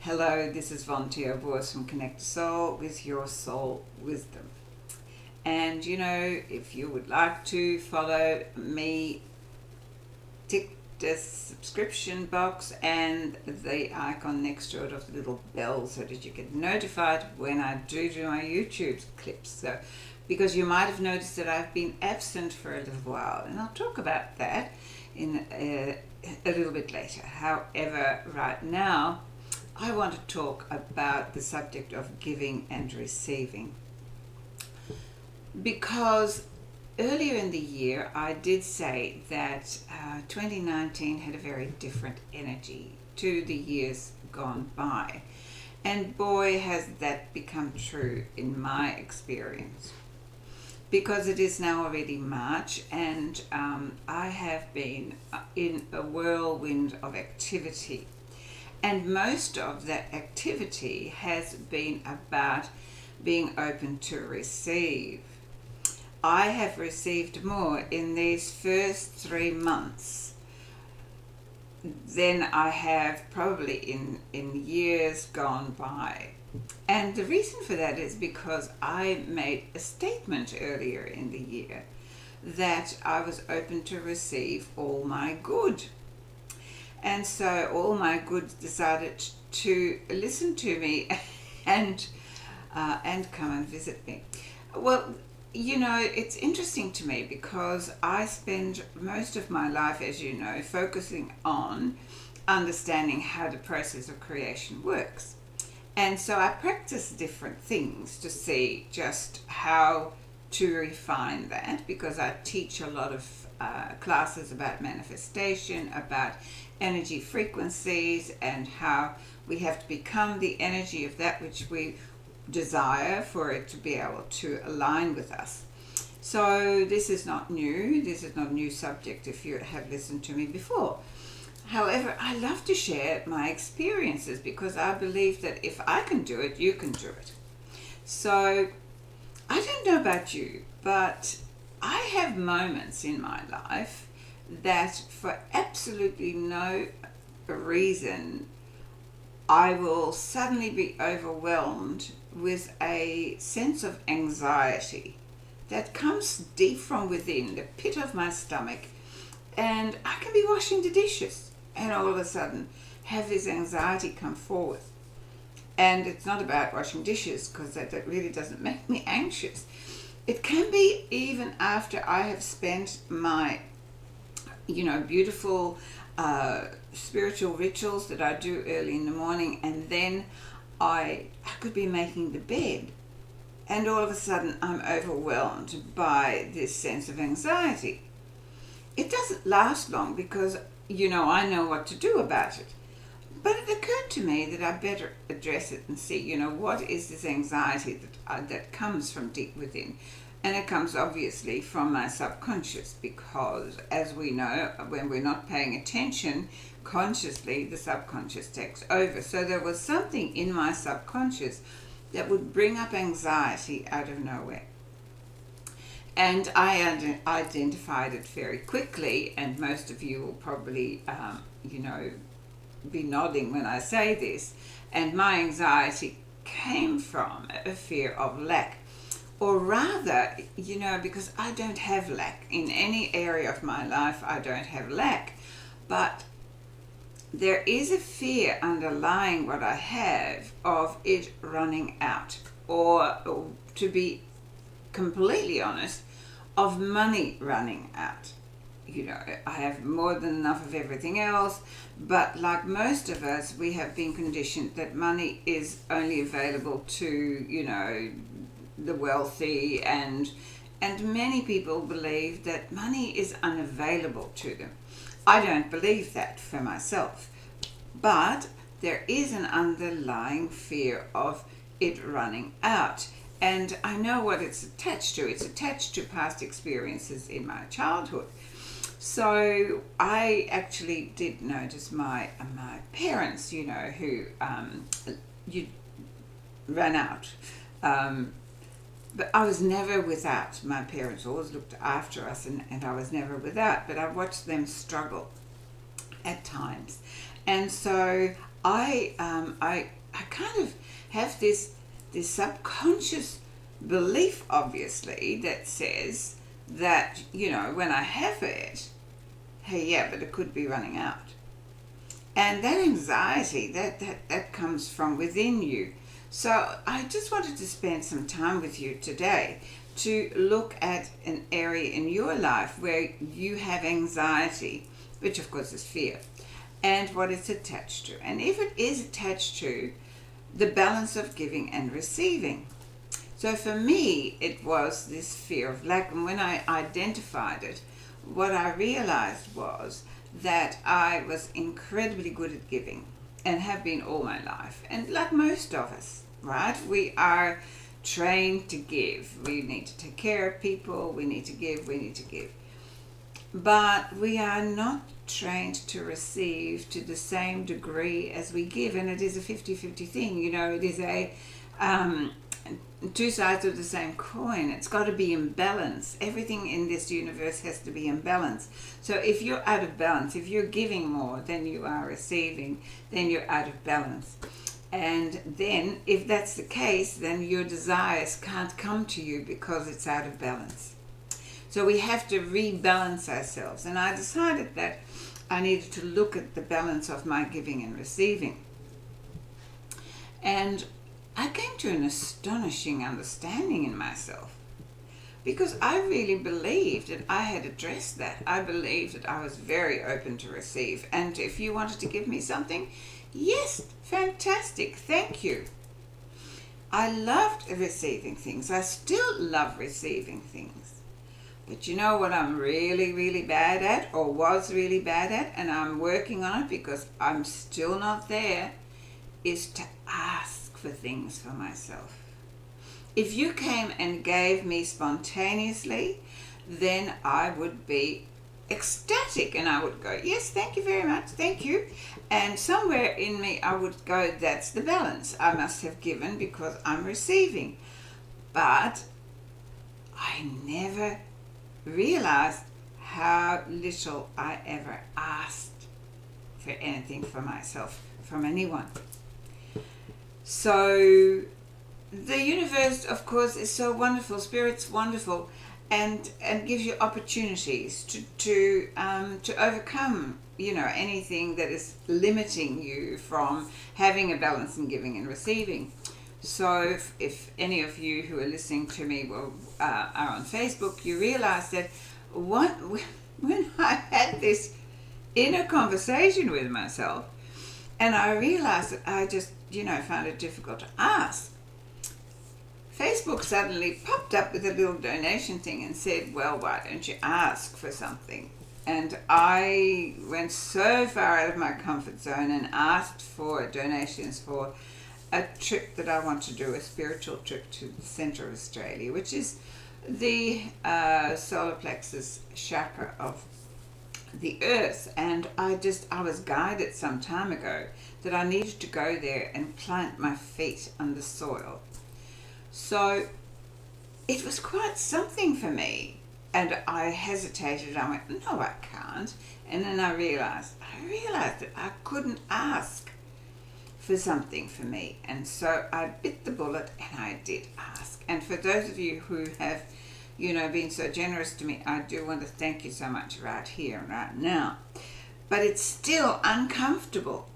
Hello, this is Von Teo Voice from Connect to Soul with your soul wisdom. And if you would like to follow me, tick the subscription box and the icon next to it of the little bell so that you get notified when I do my YouTube clips. So, because you might have noticed that I've been absent for a little while, and I'll talk about that in a little bit later. However, right now, I want to talk about the subject of giving and receiving, because earlier in the year I did say that 2019 had a very different energy to the years gone by, and boy has that become true in my experience, because it is now already March, and I have been in a whirlwind of activity. And most of that activity has been about being open to receive. I have received more in these first 3 months than I have probably in years gone by. And the reason for that is because I made a statement earlier in the year that I was open to receive all my good. And so all my goods decided to listen to me and come and visit me. Well, it's interesting to me because I spend most of my life, as you know, focusing on understanding how the process of creation works. And so I practice different things to see just how to refine that, because I teach a lot of classes about manifestation, about energy frequencies, and how we have to become the energy of that which we desire for it to be able to align with us. So this is not new. This is not a new subject if you have listened to me before. However, I love to share my experiences because I believe that if I can do it, you can do it. So I don't know about you, but I have moments in my life that for absolutely no reason I will suddenly be overwhelmed with a sense of anxiety that comes deep from within the pit of my stomach, and I can be washing the dishes and all of a sudden have this anxiety come forward. And it's not about washing dishes, because that really doesn't make me anxious. It can be even after I have spent my beautiful spiritual rituals that I do early in the morning, and then I could be making the bed, and all of a sudden I'm overwhelmed by this sense of anxiety. It doesn't last long because I know what to do about it. But it occurred to me that I better address it and see, what is this anxiety that comes from deep within. And it comes obviously from my subconscious, because as we know, when we're not paying attention consciously, the subconscious takes over. So there was something in my subconscious that would bring up anxiety out of nowhere. And I identified it very quickly, and most of you will probably, be nodding when I say this. And my anxiety came from a fear of lack. Or rather, because I don't have lack. In any area of my life, I don't have lack. But there is a fear underlying what I have of it running out. Or to be completely honest, of money running out. I have more than enough of everything else, but like most of us, we have been conditioned that money is only available to, the wealthy, and many people believe that money is unavailable to them. I don't believe that for myself, but there is an underlying fear of it running out. And I know what it's attached to. It's attached to past experiences in my childhood. So I actually did notice my parents, who you ran out. But I was never without. My parents always looked after us, and I was never without. But I watched them struggle at times. And so I kind of have this subconscious belief, obviously, that says that, when I have it, hey, yeah, but it could be running out. And that anxiety, that comes from within you. So I just wanted to spend some time with you today to look at an area in your life where you have anxiety, which of course is fear, and what it's attached to. And if it is attached to the balance of giving and receiving. So for me, it was this fear of lack. And when I identified it, what I realized was that I was incredibly good at giving and have been all my life. And like most of us, right? We are trained to give. We need to take care of people. We need to give. But we are not trained to receive to the same degree as we give. And it is a 50-50 thing. It is a two sides of the same coin. It's got to be in balance. Everything in this universe has to be in balance. So if you're out of balance, if you're giving more than you are receiving, then you're out of balance. And then if that's the case, then your desires can't come to you because it's out of balance. So we have to rebalance ourselves. And I decided that I needed to look at the balance of my giving and receiving. And I came to an astonishing understanding in myself, because I really believed that I had addressed that. I believed that I was very open to receive. And if you wanted to give me something, yes, fantastic, thank you. I loved receiving things. I still love receiving things. But you know what I'm really, really bad at, or was really bad at, and I'm working on it because I'm still not there, is to ask for things for myself. If you came and gave me spontaneously, then I would be ecstatic and I would go, yes, thank you very much, thank you. And somewhere in me I would go, that's the balance. I must have given because I'm receiving. But I never realized how little I ever asked for anything for myself from anyone. So the universe, of course, is so wonderful. Spirit's wonderful, and gives you opportunities to overcome, anything that is limiting you from having a balance in giving and receiving. So if any of you who are listening to me are on Facebook, you realize that when I had this inner conversation with myself, and I realized that I just, found it difficult to ask, Facebook suddenly popped up with a little donation thing and said, well, why don't you ask for something? And I went so far out of my comfort zone and asked for donations for a trip that I want to do, a spiritual trip to the center of Australia, which is the solar plexus chakra of the earth. And I was guided some time ago that I needed to go there and plant my feet on the soil. So it was quite something for me, and I hesitated. I went, no, I can't. And then I realized that I couldn't ask for something for me, and so I bit the bullet and I did ask. And for those of you who have been so generous to me, I do want to thank you so much right here and right now. But it's still uncomfortable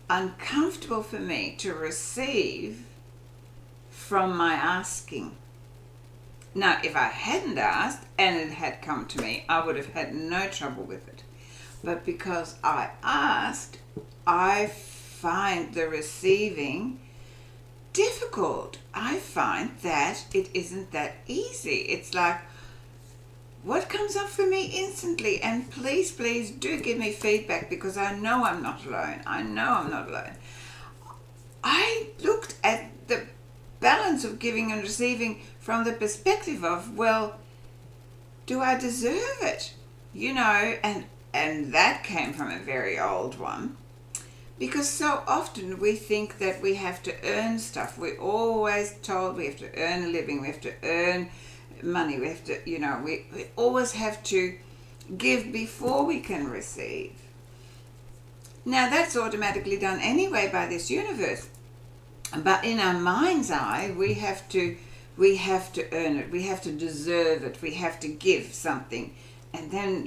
for me to receive from my asking. Now, if I hadn't asked and it had come to me, I would have had no trouble with it. But because I asked, I find the receiving difficult. I find that it isn't that easy. It's like, what comes up for me instantly? And please do give me feedback, because I know I'm not alone. I looked at the balance of giving and receiving from the perspective of, well, do I deserve it? And that came from a very old one. Because so often we think that we have to earn stuff. We're always told we have to earn a living, we have to earn money, we have to, we always have to give before we can receive. Now that's automatically done anyway by this universe. But in our mind's eye, we have to earn it. We have to deserve it. We have to give something. And then,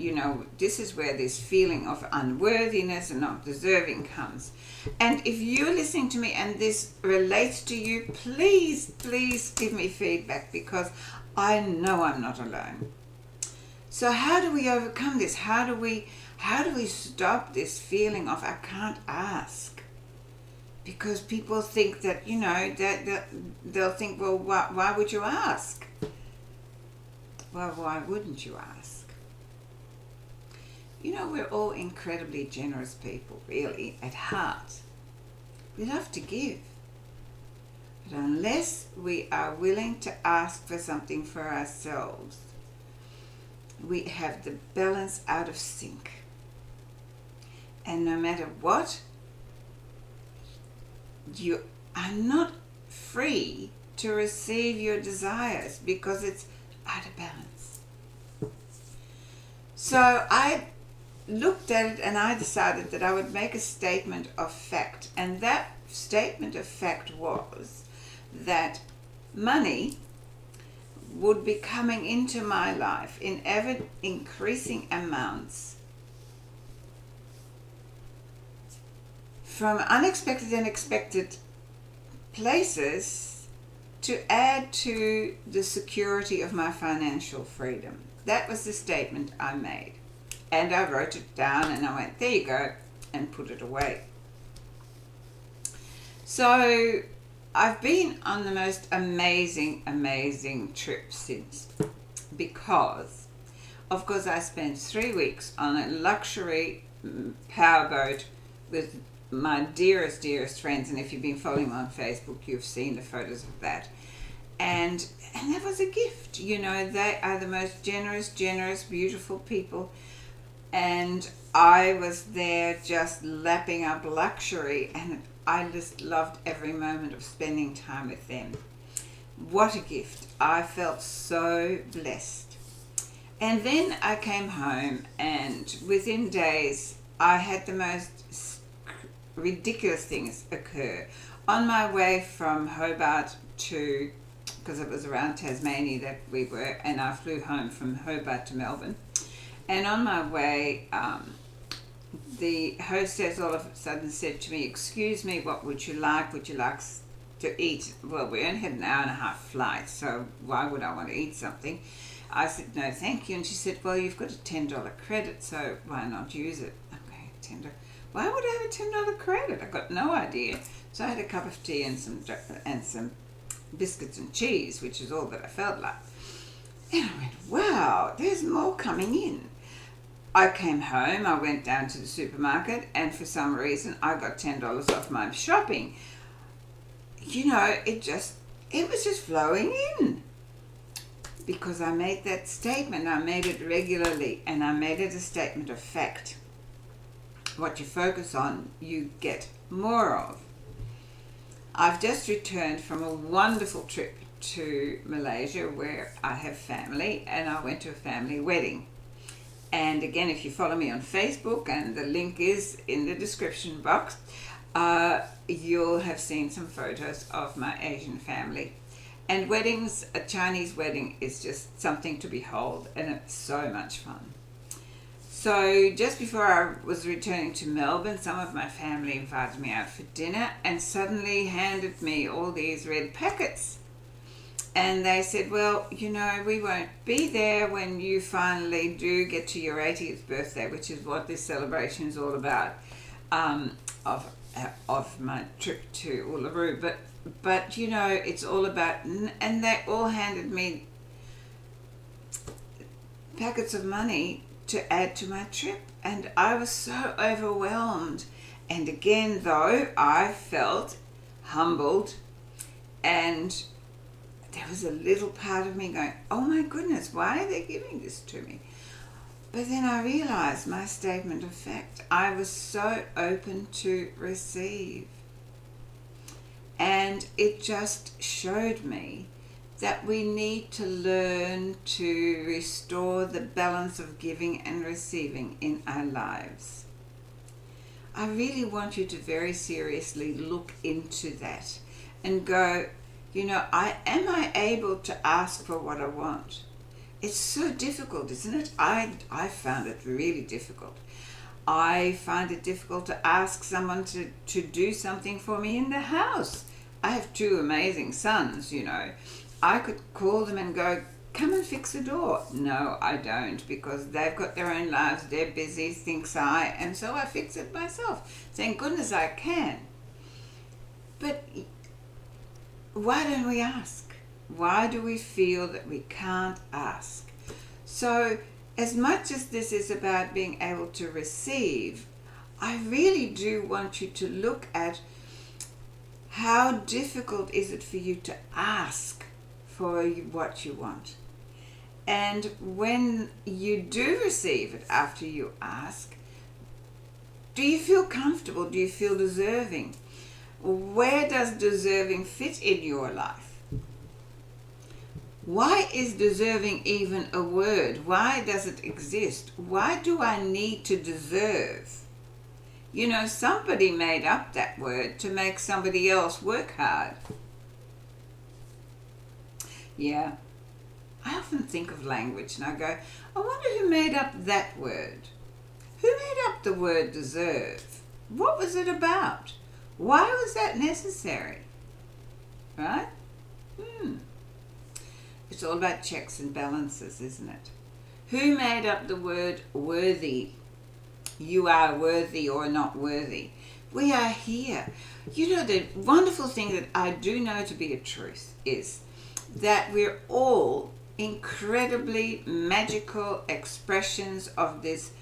this is where this feeling of unworthiness and not deserving comes. And if you're listening to me and this relates to you, please, please give me feedback, because I know I'm not alone. So how do we overcome this? How do we stop this feeling of I can't ask? Because people think that, that they'll think, well, why would you ask? Well, why wouldn't you ask? We're all incredibly generous people, really, at heart. We love to give. But unless we are willing to ask for something for ourselves, we have the balance out of sync. And no matter what, you are not free to receive your desires because it's out of balance. So I looked at it and I decided that I would make a statement of fact. And that statement of fact was that money would be coming into my life in ever increasing amounts from unexpected and expected places to add to the security of my financial freedom. That was the statement I made. And I wrote it down and I went, there you go, and put it away. So I've been on the most amazing trip since, because, of course, I spent 3 weeks on a luxury powerboat with my dearest friends, and if you've been following me on Facebook, you've seen the photos of that. And that was a gift. They are the most generous, beautiful people. And I was there just lapping up luxury, and I just loved every moment of spending time with them. What a gift. I felt so blessed. And then I came home, and within days, I had the most ridiculous things occur. On my way from Hobart to, because it was around Tasmania that we were, and I flew home from Hobart to Melbourne. And on my way, the hostess all of a sudden said to me, excuse me, what would you like? Would you like to eat? Well, we only had an hour and a half flight, so why would I want to eat something? I said, no, thank you. And she said, well, you've got a $10 credit, so why not use it? Okay, $10. Why would I have a $10 credit? I got no idea. So I had a cup of tea and some biscuits and cheese, which is all that I felt like. And I went, wow, there's more coming in. I came home, I went down to the supermarket, and for some reason I got $10 off my shopping. It was just flowing in. Because I made that statement, I made it regularly, and I made it a statement of fact. What you focus on, you get more of. I've just returned from a wonderful trip to Malaysia where I have family, and I went to a family wedding. And again, if you follow me on Facebook, and the link is in the description box, you'll have seen some photos of my Asian family. And weddings, a Chinese wedding is just something to behold, and it's so much fun. So just before I was returning to Melbourne, some of my family invited me out for dinner and suddenly handed me all these red packets. And they said, well, we won't be there when you finally do get to your 80th birthday, which is what this celebration is all about, of my trip to Uluru. But it's all about, and they all handed me packets of money to add to my trip. And I was so overwhelmed. And again, though, I felt humbled, and there was a little part of me going, oh my goodness, why are they giving this to me? But then I realized my statement of fact. I was so open to receive. And it just showed me that we need to learn to restore the balance of giving and receiving in our lives. I really want you to very seriously look into that and go, am I able to ask for what I want? It's so difficult, isn't it? I found it really difficult. I find it difficult to ask someone to do something for me in the house. I have two amazing sons, I could call them and go, come and fix the door. No, I don't, because they've got their own lives, they're busy, thinks I, and so I fix it myself. Thank goodness I can. But why don't we ask? Why do we feel that we can't ask? So, as much as this is about being able to receive, I really do want you to look at how difficult is it for you to ask for what you want. And when you do receive it after you ask, do you feel comfortable? Do you feel deserving? Where does deserving fit in your life? Why is deserving even a word? Why does it exist? Why do I need to deserve? Somebody made up that word to make somebody else work hard. Yeah. I often think of language and I go, I wonder who made up that word? Who made up the word deserve? What was it about? Why was that necessary? Right? It's all about checks and balances, isn't it? Who made up the word worthy? You are worthy or not worthy. We are here. The wonderful thing that I do know to be a truth is that we're all incredibly magical expressions of this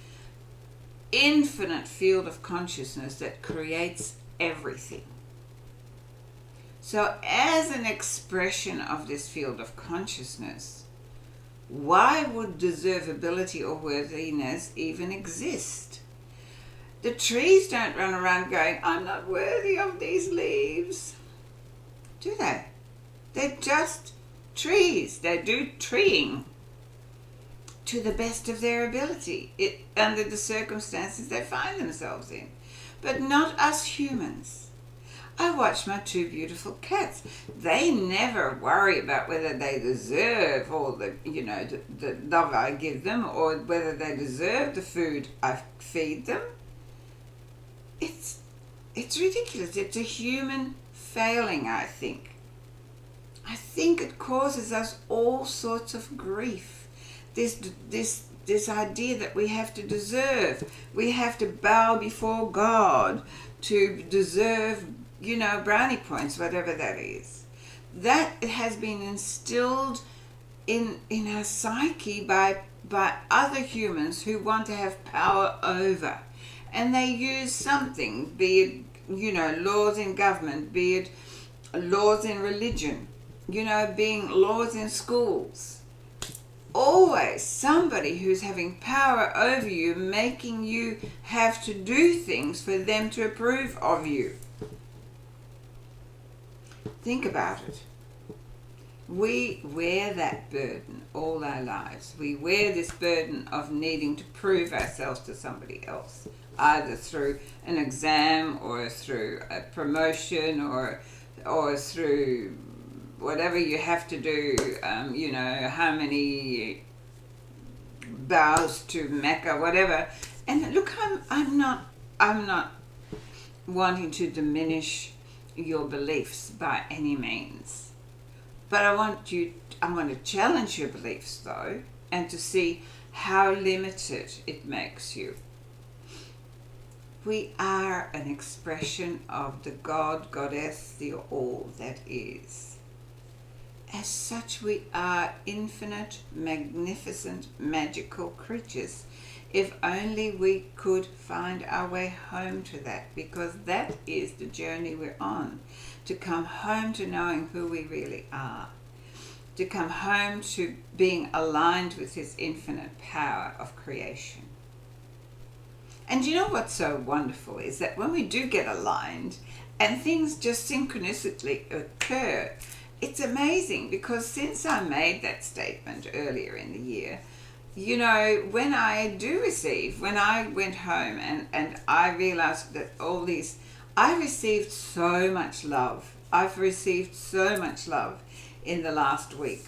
infinite field of consciousness that creates everything. So as an expression of this field of consciousness, why would deservability or worthiness even exist? The trees don't run around going, I'm not worthy of these leaves. Do they? They're just trees. They do treeing to the best of their ability, under the circumstances they find themselves in. But not us humans. I watch my two beautiful cats. They never worry about whether they deserve all the love I give them, or whether they deserve the food I feed them. It's ridiculous. It's a human failing, I think. I think it causes us all sorts of grief. This idea that we have to deserve, we have to bow before God to deserve, brownie points, whatever that is. That has been instilled in our psyche by other humans who want to have power over. And they use something, be it, laws in government, be it laws in religion, being laws in schools. Always somebody who's having power over you, making you have to do things for them to approve of you. Think about it. We wear that burden all our lives. We wear this burden of needing to prove ourselves to somebody else, either through an exam or through a promotion or through whatever you have to do, how many bows to Mecca, whatever. And look, I'm not wanting to diminish your beliefs by any means, but I want to challenge your beliefs though, and to see how limited it makes you. We are an expression of the God, Goddess, the all that is. As such, we are infinite, magnificent, magical creatures. If only we could find our way home to that, because that is the journey we're on, to come home to knowing who we really are, to come home to being aligned with this infinite power of creation. And you know what's so wonderful is that when we do get aligned and things just synchronistically occur, it's amazing, because since I made that statement earlier in the year, when I do receive, when I went home and I realized that all these, I received so much love. I've received so much love in the last week,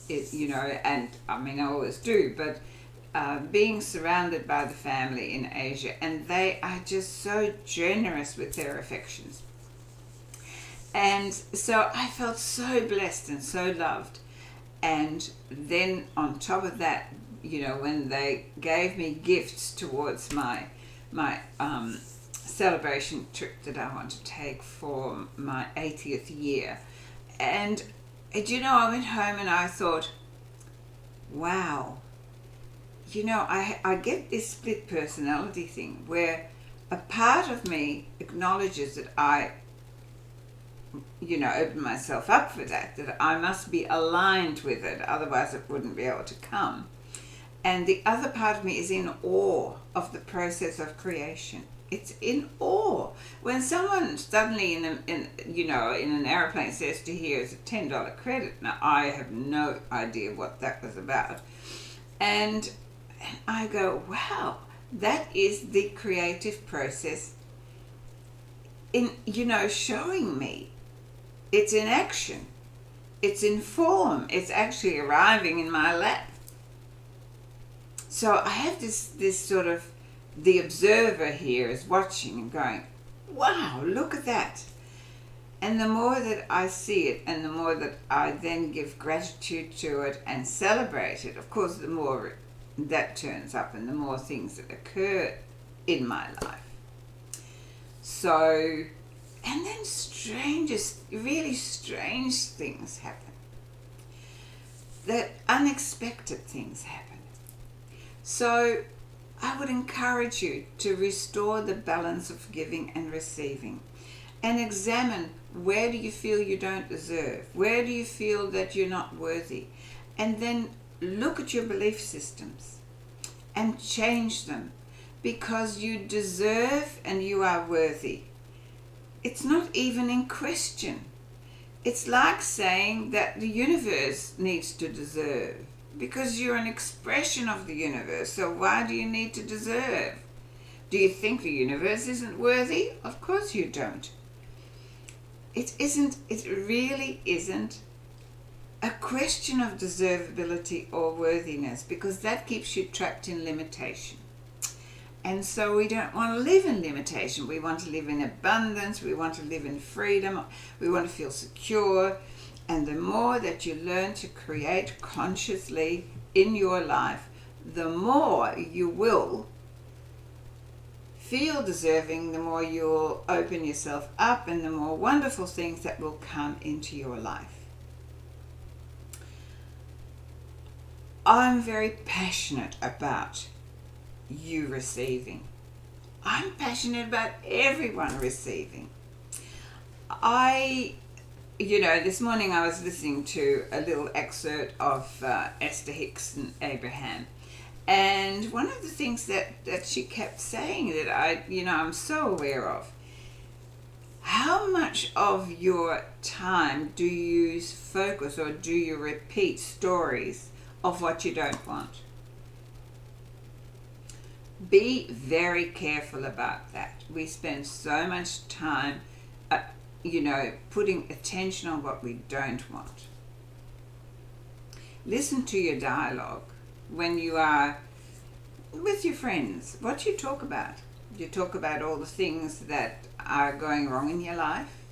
and I mean, I always do, but being surrounded by the family in Asia, and they are just so generous with their affections. And so I felt so blessed and so loved. And then on top of that, when they gave me gifts towards my celebration trip that I want to take for my 80th year, and I went home and I thought, wow, I get this split personality thing where a part of me acknowledges that I open myself up for that I must be aligned with it, otherwise it wouldn't be able to come. And the other part of me is in awe of the process of creation. It's in awe. When someone suddenly in an airplane says to here's a $10 credit, now I have no idea what that was about. And I go, wow, that is the creative process in, showing me. It's in action. It's in form. It's actually arriving in my lap. So I have this sort of, the observer here is watching and going, wow, look at that. And the more that I see it and the more that I then give gratitude to it and celebrate it, of course, the more that turns up and the more things that occur in my life. So, and then really strange things happen. That unexpected things happen. So I would encourage you to restore the balance of giving and receiving and examine, where do you feel you don't deserve? Where do you feel that you're not worthy? And then look at your belief systems and change them, because you deserve and you are worthy. It's not even in question. It's like saying that the universe needs to deserve, because you're an expression of the universe. So why do you need to deserve? Do you think the universe isn't worthy? Of course you don't. It really isn't a question of deservability or worthiness, because that keeps you trapped in limitation. And so we don't want to live in limitation. We want to live in abundance. We want to live in freedom. We want to feel secure. And the more that you learn to create consciously in your life, the more you will feel deserving, the more you'll open yourself up, and the more wonderful things that will come into your life. I'm very passionate about you receiving. I'm passionate about everyone receiving. This morning I was listening to a little excerpt of Esther Hicks and Abraham. And one of the things that she kept saying that I'm so aware of, how much of your time do you focus or do you repeat stories of what you don't want? Be very careful about that. We spend so much time, putting attention on what we don't want. Listen to your dialogue when you are with your friends. What do you talk about? Do you talk about all the things that are going wrong in your life?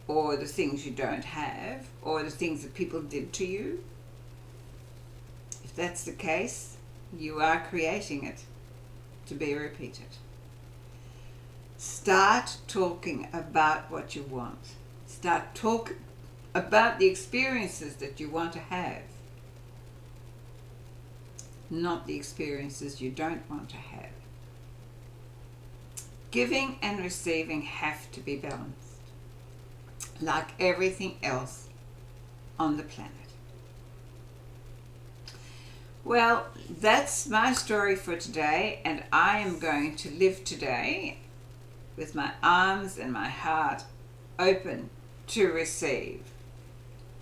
Or the things you don't have? Or the things that people did to you? If that's the case, you are creating it to be repeated. Start talking about what you want. Start talking about the experiences that you want to have, not the experiences you don't want to have. Giving and receiving have to be balanced, like everything else on the planet. Well, that's my story for today, and I am going to live today with my arms and my heart open to receive.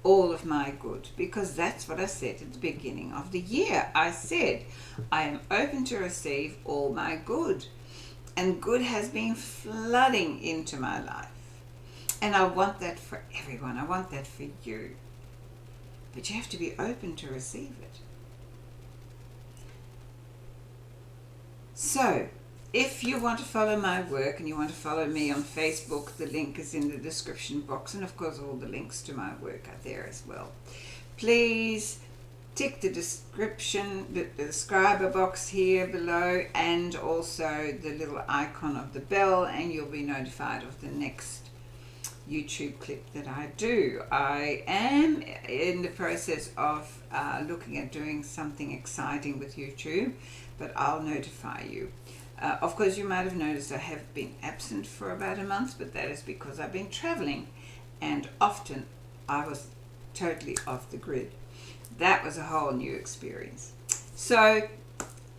all of my good, because that's what I said at the beginning of the year. I said, I am open to receive all my good. And good has been flooding into my life. And I want that for everyone. I want that for you. But you have to be open to receive it. So, if you want to follow my work and you want to follow me on Facebook, the link is in the description box. And of course, all the links to my work are there as well. Please tick the description, the subscriber box here below, and also the little icon of the bell, and you'll be notified of the next YouTube clip that I do. I am in the process of looking at doing something exciting with YouTube, but I'll notify you. Of course, you might have noticed I have been absent for about a month, but that is because I've been traveling, and often I was totally off the grid. That was a whole new experience. So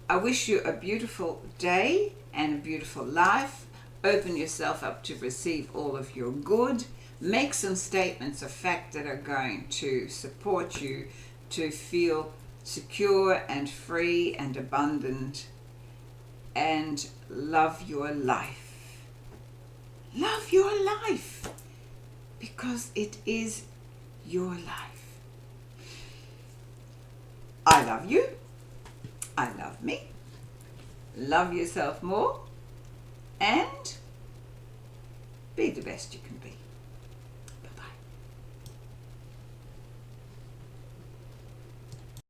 I wish you a beautiful day and a beautiful life. Open yourself up to receive all of your good. Make some statements of fact that are going to support you to feel secure and free and abundant, and love your life. Love your life, because it is your life. I love you. I love me. Love yourself more. And be the best you can be.